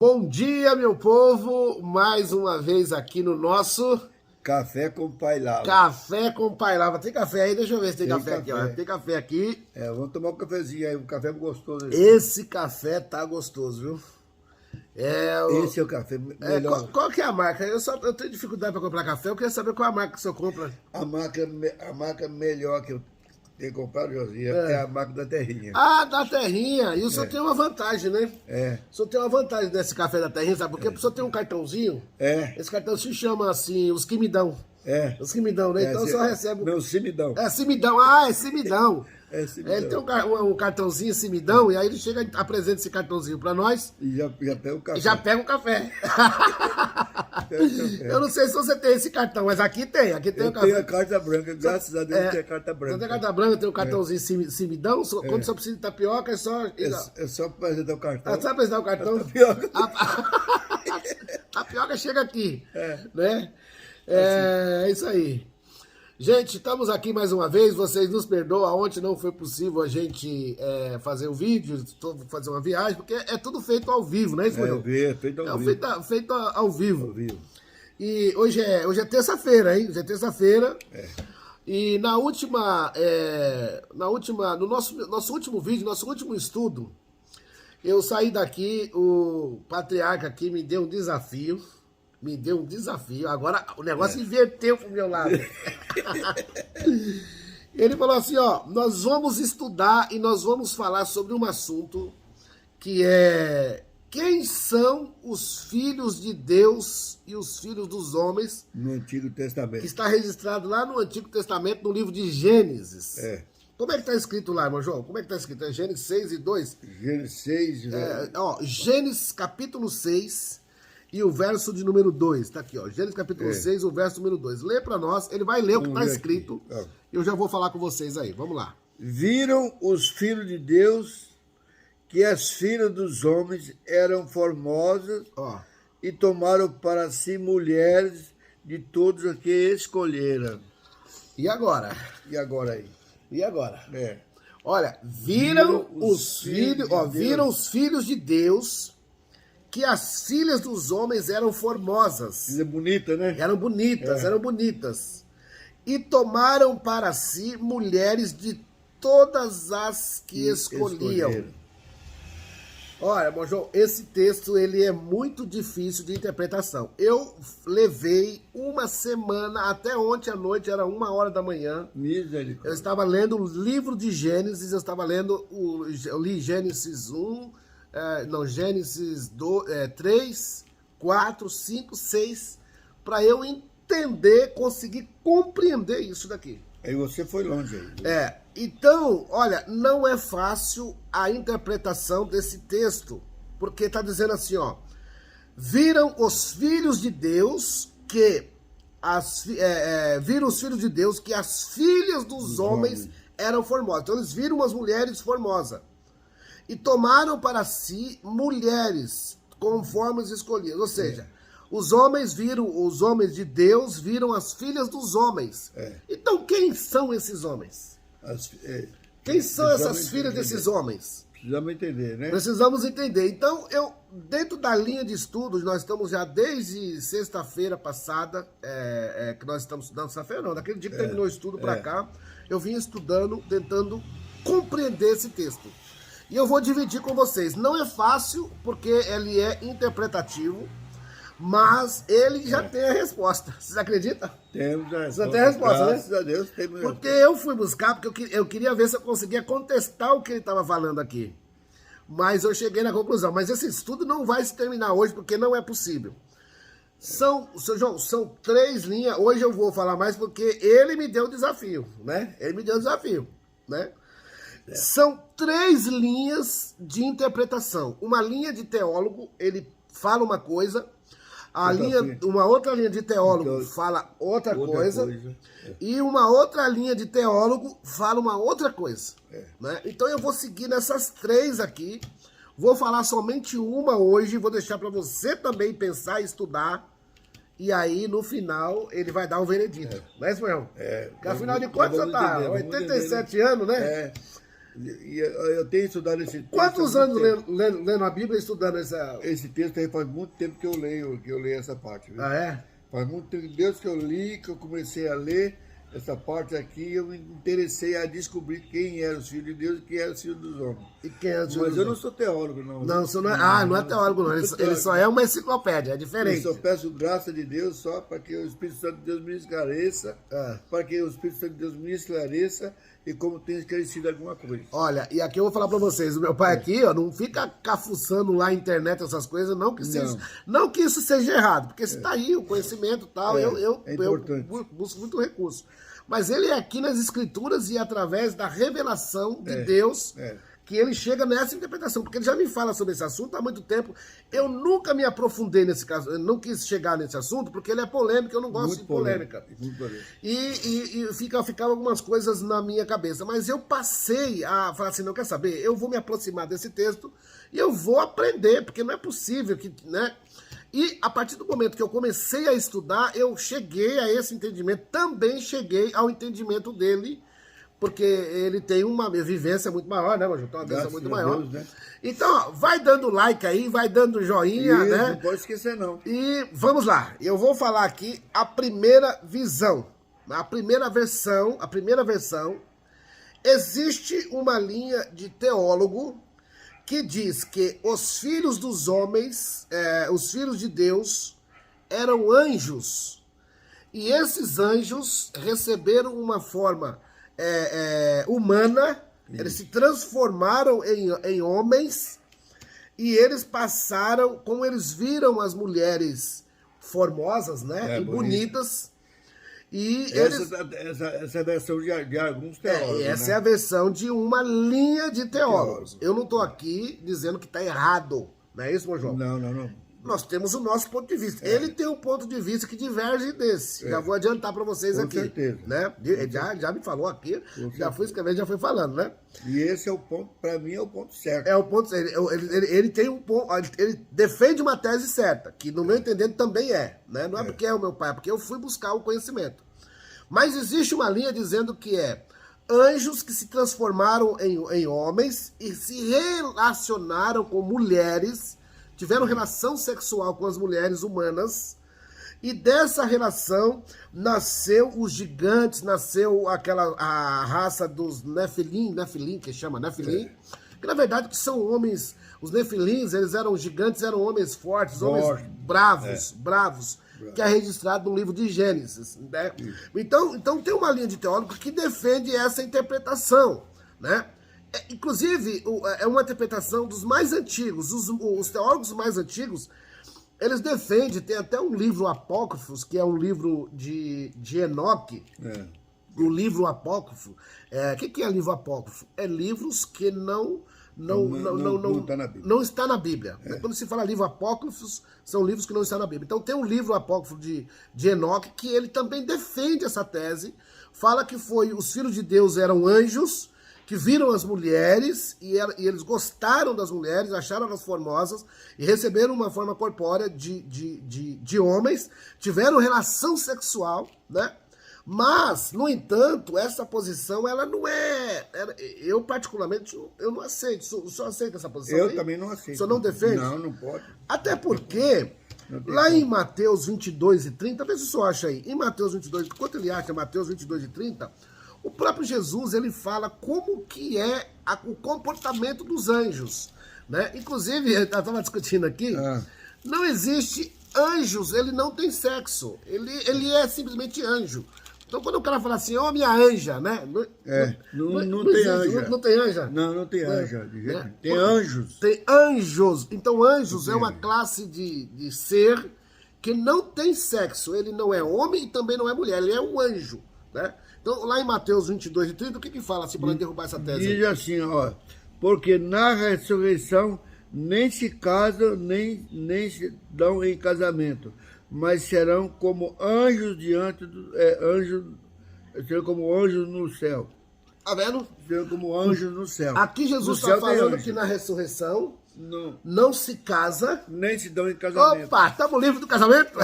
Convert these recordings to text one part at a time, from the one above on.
Bom dia, meu povo! Mais uma vez aqui no nosso Café com Pai Lava. Café com Pai Lava. Tem café aí? Deixa eu ver se tem café aqui, ó. Tem café aqui. Vamos tomar um cafezinho aí, um café gostoso. Esse café tá gostoso, viu? Esse é o café melhor. Qual que é a marca? Eu tenho dificuldade para comprar café. Eu queria saber qual é a marca que o senhor compra. A marca melhor que eu tenho comprado, Josinha, é a marca da Terrinha. Ah, da Terrinha. E o senhor tem uma vantagem, né? O senhor tem uma vantagem desse café da Terrinha, sabe por quê? Porque o senhor tem um cartãozinho. Esse cartãozinho chama assim, os que me dão. Os que me dão, né? Então o senhor recebe... Meu Simidão. Simidão. Ah, é Simidão. Simidão. Ele tem um cartãozinho Simidão, e aí ele chega e apresenta esse cartãozinho pra nós. E já pega o café. E já pega o café. Eu não sei se você tem esse cartão, mas aqui tem. Aqui tem o café. Eu tenho a carta branca, graças a Deus tem a carta branca. Você tem a carta branca, tem o cartãozinho Simidão. Quando você precisa de tapioca, é só... É só apresentar o cartão. É só apresentar o cartão. Tapioca. Tapioca chega aqui. Né? É isso aí. Gente, estamos aqui mais uma vez, vocês nos perdoam, ontem não foi possível a gente fazer o vídeo, fazer uma viagem, porque é tudo feito ao vivo, não é isso, Feito ao vivo. Feito ao vivo. E hoje é terça-feira, hein? Hoje é terça-feira. E no nosso último vídeo, nosso último estudo, eu saí daqui, o patriarca aqui me deu um desafio. Agora o negócio inverteu pro meu lado. Ele falou assim, ó, nós vamos estudar e nós vamos falar sobre um assunto que é quem são os filhos de Deus e os filhos dos homens no Antigo Testamento. Que está registrado lá no Antigo Testamento, no livro de Gênesis. Como é que está escrito lá, irmão João? Como é que está escrito? É Gênesis 6 e 2? Gênesis 6. Gênesis capítulo 6 e o verso de número 2. Está aqui, ó. Gênesis capítulo 6, o verso número 2. Lê para nós, ele vai ler o que está escrito. E eu já vou falar com vocês aí. Vamos lá. Viram os filhos de Deus que as filhas dos homens eram formosas e tomaram para si mulheres de todos os que escolheram. E agora? E agora aí? E agora? Olha, viram os filhos de Deus que as filhas dos homens eram formosas. É bonita, né? Eram bonitas. E tomaram para si mulheres de todas as que escolhiam. Olha, irmão João, esse texto ele é muito difícil de interpretação. Eu levei uma semana, até ontem à noite, era 1h da manhã. Eu estava lendo o livro de Gênesis, eu li Gênesis 1, Gênesis 3, 4, 5, 6, para eu entender, conseguir compreender isso daqui. Aí você foi longe aí. Então, olha, não é fácil a interpretação desse texto, porque está dizendo assim, ó, viram os filhos de Deus que as filhas dos homens eram formosas. Então eles viram umas mulheres formosas e tomaram para si mulheres conforme os escolhidos. Ou seja, os homens de Deus viram as filhas dos homens. Então quem são esses homens? Quem são essas filhas desses homens? Precisamos entender, né? Precisamos entender. Então, dentro da linha de estudos, nós estamos já desde sexta-feira passada, que nós estamos estudando, sexta-feira não, daquele dia que terminou o estudo para cá, eu vim estudando, tentando compreender esse texto. E eu vou dividir com vocês. Não é fácil, porque ele é interpretativo, mas ele já tem a resposta. Vocês acreditam? Temos a resposta. Você tem a resposta, né? Graças a Deus temos. Porque eu fui buscar, porque eu queria ver se eu conseguia contestar o que ele estava falando aqui. Mas eu cheguei na conclusão. Mas esse estudo não vai se terminar hoje, porque não é possível. Seu João, são 3 linhas. Hoje eu vou falar mais porque ele me deu o desafio, né? Ele me deu o desafio, né? São 3 linhas de interpretação. Uma linha de teólogo, ele fala uma coisa. Uma outra linha de teólogo fala outra coisa. E uma outra linha de teólogo fala uma outra coisa. Né? Então eu vou seguir nessas 3 aqui. Vou falar somente uma hoje. Vou deixar para você também pensar e estudar. E aí, no final, ele vai dar o veredito. Não é isso, meu irmão? Porque afinal de contas, você tá 87 anos, né? E eu tenho estudado esse texto. Quantos anos lendo a Bíblia e estudando essa... Esse texto aí faz muito tempo que eu leio essa parte. Viu? Ah, é? Faz muito tempo, desde que eu li, que eu comecei a ler essa parte aqui, eu me interessei a descobrir quem eram os filhos de Deus e quem eram os filhos dos homens. E quem é os Mas eu não sou teólogo, não. Não, você não é, não é teólogo, não. Ele só é uma enciclopédia, é diferente. Eu só peço graça de Deus só para que o Espírito Santo de Deus me esclareça, para que o Espírito Santo de Deus me esclareça e como tem esclarecido alguma coisa. Olha, e aqui eu vou falar para vocês, o meu pai aqui, ó, não fica cafuçando lá na internet essas coisas, não que isso seja errado, porque se tá aí o conhecimento e tal, eu busco muito recurso. Mas ele é aqui nas escrituras e através da revelação de Deus que ele chega nessa interpretação, porque ele já me fala sobre esse assunto há muito tempo. Eu nunca me aprofundei nesse caso, eu não quis chegar nesse assunto, porque ele é polêmico, eu não gosto de polêmica. E ficava algumas coisas na minha cabeça, mas eu passei a falar assim, não quer saber, eu vou me aproximar desse texto e eu vou aprender, porque não é possível que, né? E a partir do momento que eu comecei a estudar, eu cheguei a esse entendimento, também cheguei ao entendimento dele, porque ele tem uma vivência muito maior, né, Major? Tem uma vivência muito maior. Deus, né? Então, ó, vai dando like aí, vai dando joinha, Isso, né? não pode esquecer, não. E vamos lá, eu vou falar aqui a primeira visão, a primeira versão. Existe uma linha de teólogo que diz que os filhos dos homens, os filhos de Deus, eram anjos. E esses anjos receberam uma forma humana, eles se transformaram em homens, e eles passaram, como eles viram as mulheres formosas, né, e bonitas, e essa é a versão de alguns teólogos. Essa né? é a versão de uma linha de teólogos. Eu não estou aqui dizendo que está errado, não é isso, meu João? Não. Nós temos o nosso ponto de vista. Ele tem um ponto de vista que diverge desse. Já vou adiantar para vocês Com aqui. certeza. Né? Já me falou aqui, já fui escrevendo, já fui falando, né? E esse é o ponto, para mim, é o ponto certo. É o ponto. Ele tem um ponto. Ele defende uma tese certa, que no meu entendimento também é. Né? Não é porque é o meu pai, é porque eu fui buscar o conhecimento. Mas existe uma linha dizendo que anjos que se transformaram em homens e se relacionaram com mulheres, tiveram relação sexual com as mulheres humanas, e dessa relação nasceu os gigantes, nasceu a raça dos Nefilim, que chama Nefilim, que na verdade são homens, os Nefilins, eles eram gigantes, eram homens fortes, homens bravos, que é registrado no livro de Gênesis. Né? Então tem uma linha de teólogos que defende essa interpretação, né? Inclusive, é uma interpretação dos mais antigos, os teólogos mais antigos, eles defendem, tem até um livro apócrifo, que é um livro de Enoque, o livro apócrifo. O que é livro apócrifo? É livros que não está na Bíblia. Quando se fala livro apócrifos, são livros que não estão na Bíblia. Então tem um livro apócrifo de Enoque, que ele também defende essa tese, fala que os filhos de Deus eram anjos, que viram as mulheres e eles gostaram das mulheres, acharam elas formosas e receberam uma forma corpórea de homens, tiveram relação sexual, né? Mas, no entanto, essa posição, ela não eu particularmente, eu não aceito. O senhor aceita essa posição? Eu também não aceito. O senhor não defende? Não pode. Até porque, lá em Mateus 22 e 30, vê se o senhor acha aí, em Mateus 22, enquanto ele acha Mateus 22 e 30, o próprio Jesus, ele fala como que é o comportamento dos anjos, né? Inclusive, eu estava discutindo aqui, não existe anjos, ele não tem sexo, ele é simplesmente anjo. Então, quando o cara fala assim, ó, minha anja, né? Não tem anja. Não tem anja? Não tem anja. Tem anjos. Tem anjos. Então, anjos é uma classe de ser que não tem sexo. Ele não é homem e também não é mulher, ele é um anjo, né? Então, lá em Mateus 22 e 30, o que fala assim para derrubar essa tese? Diz assim, ó, porque na ressurreição nem se casam, nem se dão em casamento, mas serão como anjos serão como anjos no céu. Tá vendo? Deus como anjos no céu. Aqui Jesus No está céu tem falando anjo. que na ressurreição Não, não se casa. nem se dão em casamento. Opa, estamos livres do casamento?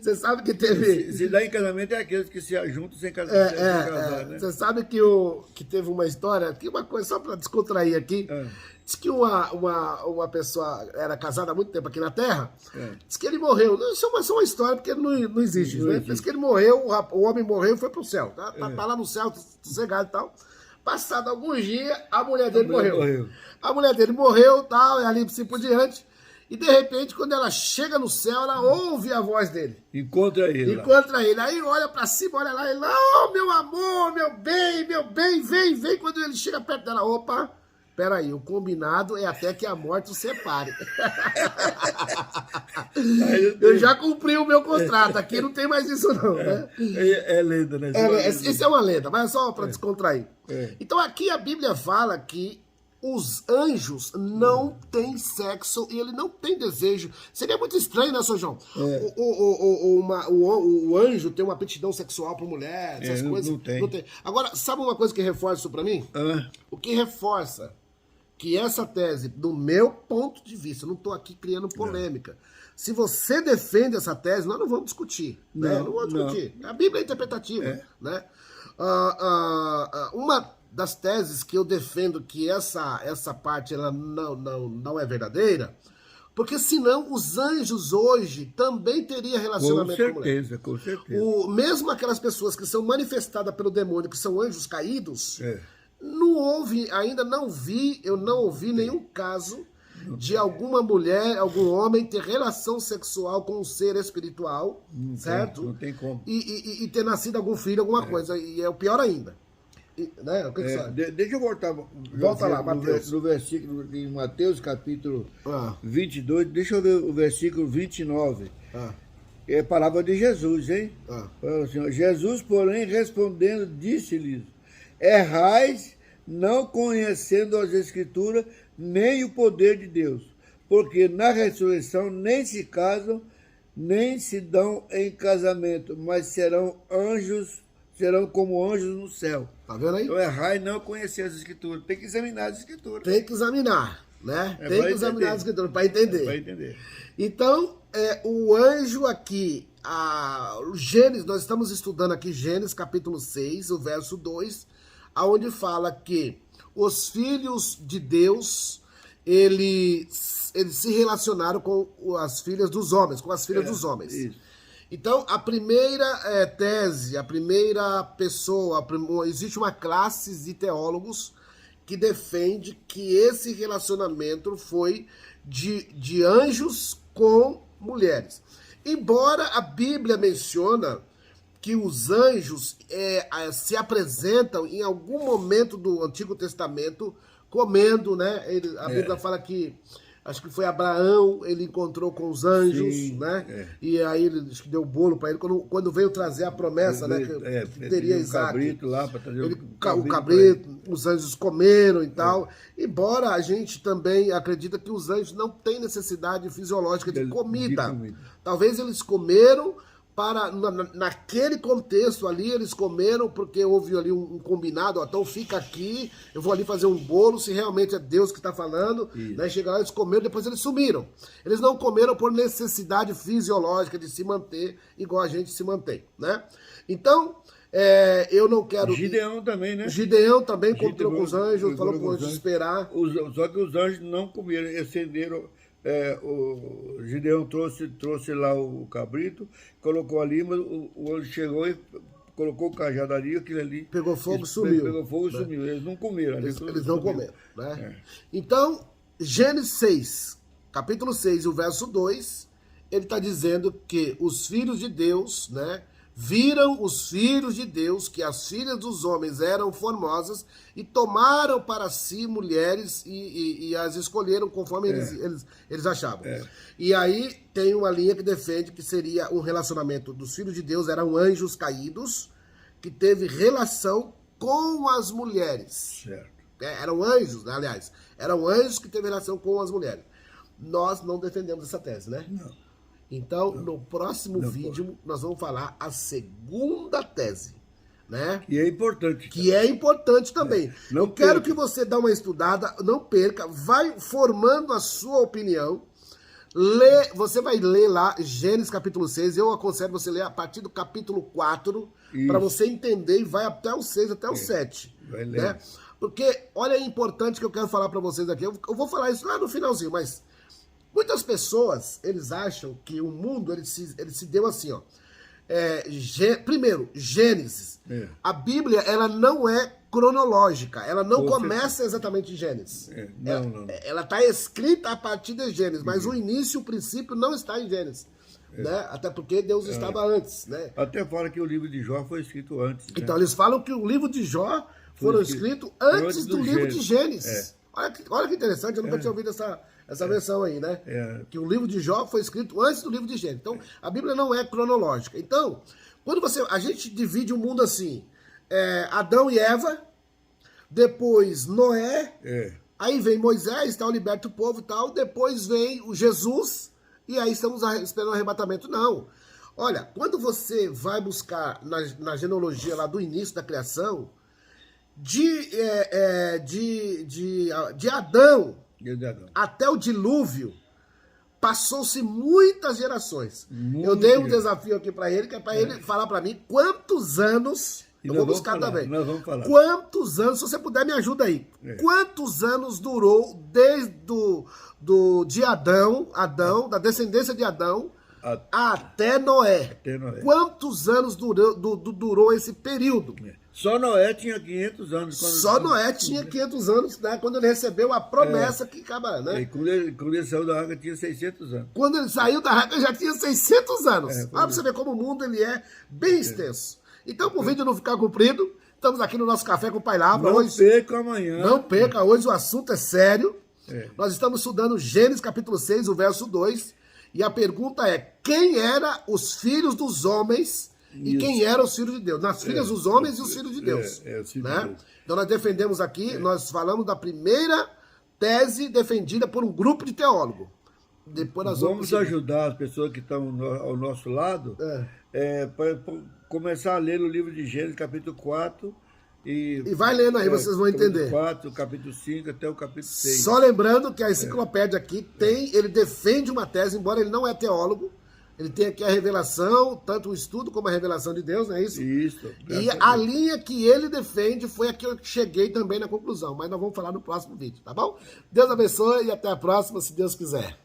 Você sabe que teve... Se dá em casamento é aqueles que se juntam sem casar, né? Você sabe que teve uma história, que uma coisa, só para descontrair aqui, diz que uma pessoa era casada há muito tempo aqui na Terra, diz que ele morreu. Isso é uma história porque não existe, né? Diz que ele morreu, o homem morreu e foi pro céu. Tá lá no céu, sossegado e tal. Passado alguns dias, a mulher dele morreu. A mulher dele morreu, tal, e ali assim por diante. E de repente, quando ela chega no céu, ela ouve a voz dele. Encontra ele. Aí olha pra cima, olha lá, ele, oh, meu amor, meu bem, vem. Quando ele chega perto dela, opa, peraí, o combinado é até que a morte os separe. Eu já cumpri o meu contrato, aqui não tem mais isso não, né? É lenda, né? Isso é uma lenda, mas é só para descontrair. Então aqui a Bíblia fala que os anjos não têm sexo e ele não tem desejo. Seria muito estranho, né, Sr. João? O anjo tem uma aptidão sexual por mulher, essas coisas. Não tem. Agora, sabe uma coisa que reforça isso para mim? O que reforça que essa tese, do meu ponto de vista, eu não estou aqui criando polêmica. Se você defende essa tese, nós não vamos discutir. Não vamos discutir. A Bíblia é interpretativa. Né? Uma das teses que eu defendo que essa parte ela não é verdadeira, porque senão os anjos hoje também teriam relacionamento com mulher. Com certeza. Mesmo aquelas pessoas que são manifestadas pelo demônio, que são anjos caídos, não houve, ainda eu não ouvi nenhum caso de alguma mulher, algum homem ter relação sexual com um ser espiritual, certo? Não tem como. E ter nascido algum filho, alguma coisa. E é o pior ainda. Né? O que você sabe? Deixa eu voltar. Volta lá, Mateus. No versículo em Mateus, capítulo 22, deixa eu ver o versículo 29. É a palavra de Jesus, hein? Assim, Jesus, porém, respondendo, disse-lhes: errais, não conhecendo as Escrituras, nem o poder de Deus, porque na ressurreição nem se casam, nem se dão em casamento, mas serão como anjos no céu. Tá vendo aí? Então errar e não conhecer as Escrituras. Tem que examinar as Escrituras. Tem que examinar, né? Tem que examinar as Escrituras para entender. Para entender. Então, o anjo aqui, o Gênesis, nós estamos estudando aqui Gênesis capítulo 6, o verso 2, onde fala que os filhos de Deus, eles se relacionaram com as filhas dos homens, com as filhas dos homens. Isso. Então, a primeira tese, a primeira pessoa, existe uma classe de teólogos que defende que esse relacionamento foi de anjos com mulheres. Embora a Bíblia menciona que os anjos se apresentam em algum momento do Antigo Testamento comendo, né? A Bíblia fala que, acho que foi Abraão, ele encontrou com os anjos, né? E aí ele deu o bolo para ele, quando veio trazer a promessa, né? Que teria Isaac. Cabrito lá para trazer o cabrito, os anjos comeram e tal. Embora a gente também acredita que os anjos não têm necessidade fisiológica de comida. Talvez eles comeram naquele contexto ali, eles comeram porque houve ali um combinado, então fica aqui, eu vou ali fazer um bolo, se realmente é Deus que está falando, né? Chega lá, eles comeram, depois eles sumiram. Eles não comeram por necessidade fisiológica de se manter, igual a gente se mantém, né? Então, eu não quero... Gideão também, né? Gideão também encontrou com os anjos, falou com os anjos esperar. Só que os anjos não comeram, acenderam... o Gideão trouxe lá o cabrito, colocou ali, mas o anjo chegou e colocou o cajado ali, aquilo ali... Pegou fogo e sumiu. Pegou fogo e sumiu. Eles não comeram. Eles não comeram, né? Então, Gênesis 6, capítulo 6, o verso 2, ele está dizendo que os filhos de Deus, né, viram os filhos de Deus, que as filhas dos homens eram formosas, e tomaram para si mulheres e as escolheram conforme eles achavam. E aí tem uma linha que defende que seria um relacionamento dos filhos de Deus, eram anjos caídos, que teve relação com as mulheres. Certo. Eram anjos, né, aliás, eram anjos que teve relação com as mulheres. Nós não defendemos essa tese, né? Não. Então, no próximo vídeo, nós vamos falar a segunda tese. né? E é importante. Que é importante também. Não Eu quero perca. que você dê uma estudada, não perca, vai formando a sua opinião. Você vai ler lá Gênesis capítulo 6, eu aconselho você ler a partir do capítulo 4, para você entender, e vai até o 6, até o 7. Vai ler. Né? Porque, olha, é importante que eu quero falar para vocês aqui, eu vou falar isso lá no finalzinho, mas muitas pessoas, eles acham que o mundo, ele se deu assim, ó. Primeiro, Gênesis. A Bíblia, ela não é cronológica, ela não começa exatamente em Gênesis. Não. Ela está escrita a partir de Gênesis, mas o início, o princípio não está em Gênesis. Né? Até porque Deus estava antes. Né? Até fala que o livro de Jó foi escrito antes. Né? Então, eles falam que o livro de Jó foram escritos antes do livro de Gênesis. Olha que interessante, eu nunca tinha ouvido essa versão aí, né? Que o livro de Jó foi escrito antes do livro de Gênesis. Então, a Bíblia não é cronológica. Então, quando a gente divide o mundo assim, Adão e Eva, depois Noé, aí vem Moisés, tal, liberta o povo e tal, depois vem o Jesus, e aí estamos esperando o arrebatamento. Não. Olha, quando você vai buscar na genealogia lá do início da criação, de Adão até o dilúvio, passou-se muitas gerações. Eu dei um desafio aqui para ele, que é para ele falar para mim quantos anos. Eu vou buscar também. Nós vamos falar. Quantos anos, se você puder me ajuda aí. Quantos anos durou desde de Adão, da descendência de Adão, até Noé? Quantos anos durou esse período? Só Noé tinha 500 anos. Só Noé tinha 500 anos, né, quando ele recebeu a promessa que acaba, né? E quando ele saiu da arca, tinha 600 anos. Quando ele saiu da arca, já tinha 600 anos. Olha pra você ver como o mundo ele é bem extenso. Então, para o vídeo não ficar comprido, estamos aqui no nosso Café com o Pai Lavra. Não perca amanhã. Não perca, hoje o assunto é sério. Nós estamos estudando Gênesis capítulo 6, o verso 2. E a pergunta é, quem eram os filhos dos homens e quem eram os filhos de Deus? Nas filhas dos homens e os filhos de Deus. Né? Então nós defendemos aqui, nós falamos da primeira tese defendida por um grupo de teólogos. Depois nós vamos ajudar as pessoas que estão ao nosso lado para começar a ler o livro de Gênesis, capítulo 4. E vai lendo aí, vocês vão entender. 4, capítulo 5 até o capítulo 6. Só lembrando que a enciclopédia aqui ele defende uma tese, embora ele não é teólogo. Ele tem aqui a revelação, tanto o estudo como a revelação de Deus, não é isso? Isso. E a linha que ele defende foi a que eu cheguei também na conclusão. Mas nós vamos falar no próximo vídeo, tá bom? Deus abençoe e até a próxima, se Deus quiser.